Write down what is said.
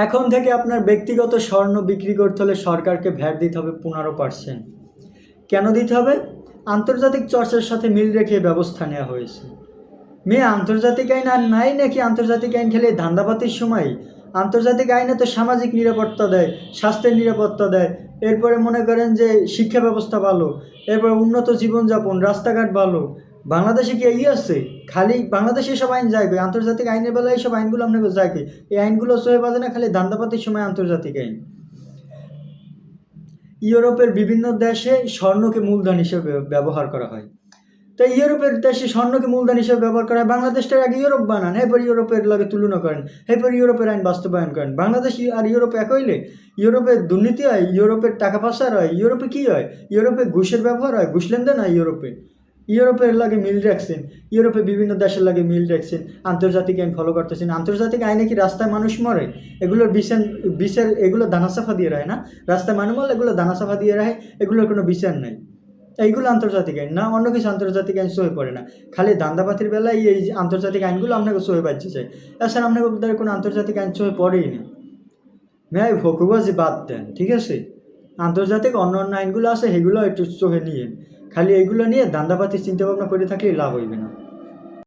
এখন থেকে আপনার ব্যক্তিগত স্বর্ণ বিক্রি করতে হলে সরকারকে ভ্যাট দিতে হবে 15%। কেন দিতে হবে? আন্তর্জাতিক চর্চার সাথে মিল রেখে ব্যবস্থা নেওয়া হয়েছে। মেয়ে আন্তর্জাতিক আইন আর নাই নাকি? আন্তর্জাতিক আইন খেলে ধান্দাবাতির সময় আন্তর্জাতিক আইনে তো সামাজিক নিরাপত্তা দেয়, স্বাস্থ্যের নিরাপত্তা দেয়, এরপরে মনে করেন যে শিক্ষা ব্যবস্থা ভালো, এরপর উন্নত জীবনযাপন, রাস্তাঘাট ভালো। বাংলাদেশে কি এই আছে? খালি বাংলাদেশে এসব আইন যায় কই? আন্তর্জাতিক আইনের বেলায় এইসব আইনগুলো আপনাকে যায় কই? এই আইনগুলো সহে বাজে না, খালি ধান্দাবাতির সময় আন্তর্জাতিক আইন। ইউরোপের বিভিন্ন দেশে স্বর্ণকে মূলধন হিসেবে ব্যবহার করা হয়। তাই ইউরোপের দেশে স্বর্ণকে মূলধন হিসেবে ব্যবহার করা হয়। বাংলাদেশটার আগে ইউরোপ বানান, এরপর ইউরোপের লগে তুলনা করেন, এরপর ইউরোপের আইন বাস্তবায়ন করেন। বাংলাদেশ আর ইউরোপ এক হইলে? ইউরোপে দুর্নীতি হয়, ইউরোপের টাকা পাচার হয়, ইউরোপে কী হয়? ইউরোপে ঘুষের ব্যবহার হয়, ঘুষ লেনদেন হয় ইউরোপে। ইউরোপের লাগে মিল রাখছেন, ইউরোপে বিভিন্ন দেশের লাগে মিল রাখছেন, আন্তর্জাতিক আইন ফলো করতেছেন। আন্তর্জাতিক আইনে কি রাস্তায় মানুষ মরে? এগুলোর বিচার এগুলো দানাসাফা দিয়ে রাখে না? রাস্তায় মানুষ মরলে এগুলো দানাসাফা দিয়ে রাখে, এগুলোর কোনো বিচার নাই। এইগুলো আন্তর্জাতিক আইন না, অন্য কিছু আন্তর্জাতিক আইন সহে পড়ে না। খালি দান্দাবাতির বেলায় এই আন্তর্জাতিক আইনগুলো আপনাকে সহে বাজছে চাই, তাছাড়া আপনাকে দ্বারা কোনো আন্তর্জাতিক আইন সহে পড়েই না। ভাই ভকুবাজি বাদ দেন, ঠিক আছে? আন্তর্জাতিক অন্য অন্য আইনগুলো আছে, সেগুলো একটু সহে নিয়ে, খালি এইগুলো নিয়ে দান্দাবাতির চিন্তাভাবনা করে থাকলেই লাভ হইবে না।